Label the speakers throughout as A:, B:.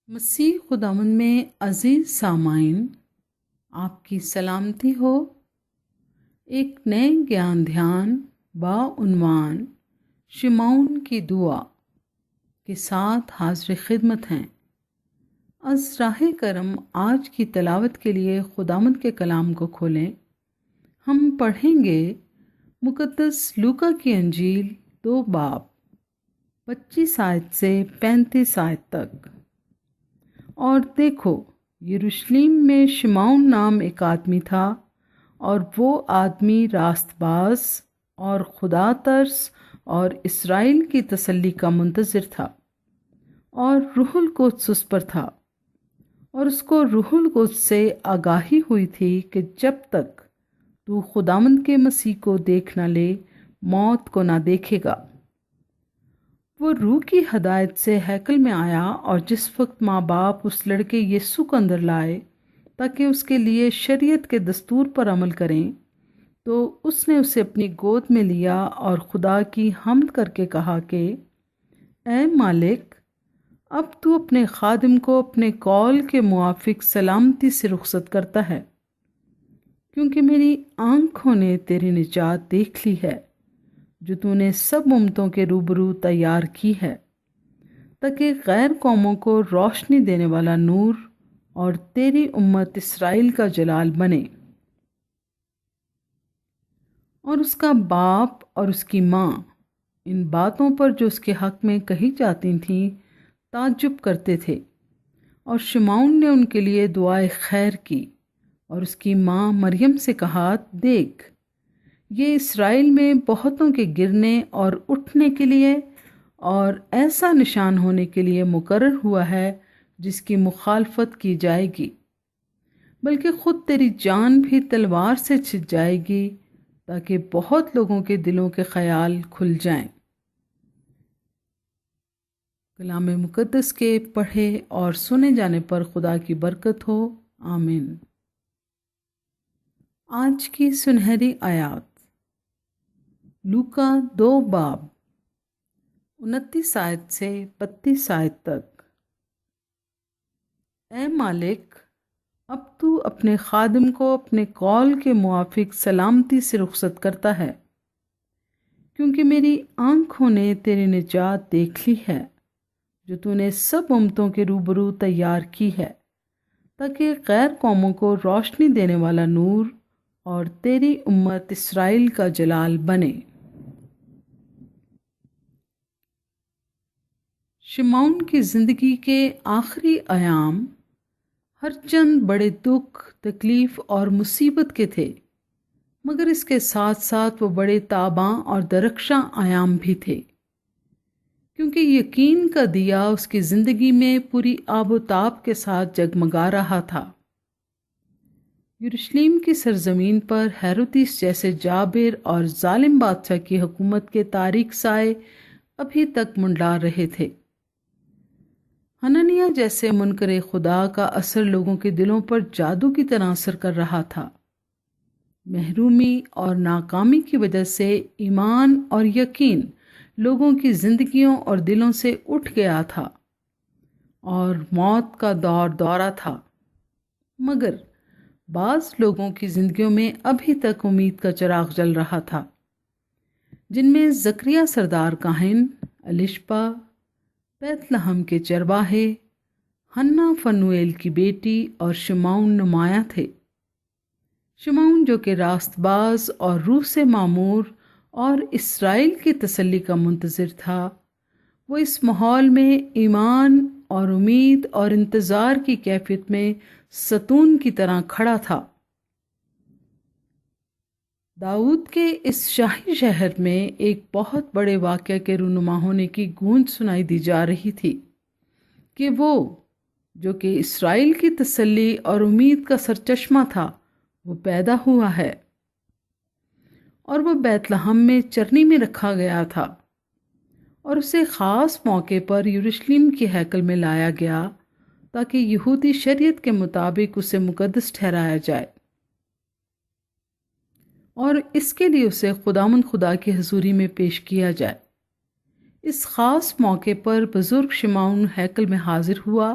A: مسیح خداوند میں عزیز سامعین، آپ کی سلامتی ہو۔ ایک نئے گیان دھیان عنوان شمعون کی دعا کے ساتھ حاضر خدمت ہیں۔ از راہ کرم آج کی تلاوت کے لیے خداوند کے کلام کو کھولیں۔ ہم پڑھیں گے مقدس لوکا کی انجیل 2 باب 25 آیت سے 35 آیت تک۔ اور دیکھو، یروشلم میں شمعون نام ایک آدمی تھا، اور وہ آدمی راست باز اور خدا ترس اور اسرائیل کی تسلی کا منتظر تھا، اور روح القدس اس پر تھا، اور اس کو روح القدس سے آگاہی ہوئی تھی کہ جب تک تو خداوند کے مسیح کو دیکھ نہ لے، موت کو نہ دیکھے گا۔ وہ روح کی ہدایت سے ہیکل میں آیا، اور جس وقت ماں باپ اس لڑکے یسوع کو اندر لائے تاکہ اس کے لیے شریعت کے دستور پر عمل کریں، تو اس نے اسے اپنی گود میں لیا اور خدا کی حمد کر کے کہا کہ اے مالک، اب تو اپنے خادم کو اپنے قول کے موافق سلامتی سے رخصت کرتا ہے، کیونکہ میری آنکھوں نے تیری نجات دیکھ لی ہے، جو تو نے سب امتوں کے روبرو تیار کی ہے، تاکہ غیر قوموں کو روشنی دینے والا نور اور تیری امت اسرائیل کا جلال بنے۔ اور اس کا باپ اور اس کی ماں ان باتوں پر جو اس کے حق میں کہی جاتی تھیں تعجب کرتے تھے، اور شمعون نے ان کے لیے دعائے خیر کی، اور اس کی ماں مریم سے کہا، دیکھ، یہ اسرائیل میں بہتوں کے گرنے اور اٹھنے کے لیے اور ایسا نشان ہونے کے لیے مقرر ہوا ہے جس کی مخالفت کی جائے گی، بلکہ خود تیری جان بھی تلوار سے چھن جائے گی، تاکہ بہت لوگوں کے دلوں کے خیال کھل جائیں۔ کلام مقدس کے پڑھے اور سنے جانے پر خدا کی برکت ہو، آمین۔ آج کی سنہری آیات لوکا 2 باب 29 آیت سے 32 آیت تک۔ اے مالک، اب تو اپنے خادم کو اپنے قول کے موافق سلامتی سے رخصت کرتا ہے، کیونکہ میری آنکھوں نے تیری نجات دیکھ لی ہے، جو تو نے سب امتوں کے روبرو تیار کی ہے، تاکہ غیر قوموں کو روشنی دینے والا نور اور تیری امت اسرائیل کا جلال بنے۔ شمعون کی زندگی کے آخری ایام ہر چند بڑے دکھ، تکلیف اور مصیبت کے تھے، مگر اس کے ساتھ ساتھ وہ بڑے تاباں اور درخشاں ایام بھی تھے، کیونکہ یقین کا دیا اس کی زندگی میں پوری آب و تاب کے ساتھ جگمگا رہا تھا۔ یروشلم کی سرزمین پر ہیرودیس جیسے جابر اور ظالم بادشاہ کی حکومت کے تاریک سائے ابھی تک منڈلا رہے تھے۔ حنانیہ جیسے منکر خدا کا اثر لوگوں کے دلوں پر جادو کی طرح اثر کر رہا تھا۔ محرومی اور ناکامی کی وجہ سے ایمان اور یقین لوگوں کی زندگیوں اور دلوں سے اٹھ گیا تھا، اور موت کا دورہ تھا، مگر بعض لوگوں کی زندگیوں میں ابھی تک امید کا چراغ جل رہا تھا، جن میں زکریا سردار کاہن، الیشبا بیت لحم کے چرواہے، حنا فنویل کی بیٹی اور شمعون نمایاں تھے۔ شمعون جو کہ راست باز اور روح سے معمور اور اسرائیل کی تسلی کا منتظر تھا، وہ اس ماحول میں ایمان اور امید اور انتظار کی کیفیت میں ستون کی طرح کھڑا تھا۔ داؤد کے اس شاہی شہر میں ایک بہت بڑے واقعہ کے رونما ہونے کی گونج سنائی دی جا رہی تھی کہ وہ جو کہ اسرائیل کی تسلی اور امید کا سرچشمہ تھا، وہ پیدا ہوا ہے، اور وہ بیت لحم میں چرنی میں رکھا گیا تھا، اور اسے خاص موقع پر یروشلم کی ہیکل میں لایا گیا تاکہ یہودی شریعت کے مطابق اسے مقدس ٹھہرایا جائے، اور اس کے لیے اسے خداوند خدا کی حضوری میں پیش کیا جائے۔ اس خاص موقع پر بزرگ شمعون ہیکل میں حاضر ہوا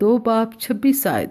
A: 2:26।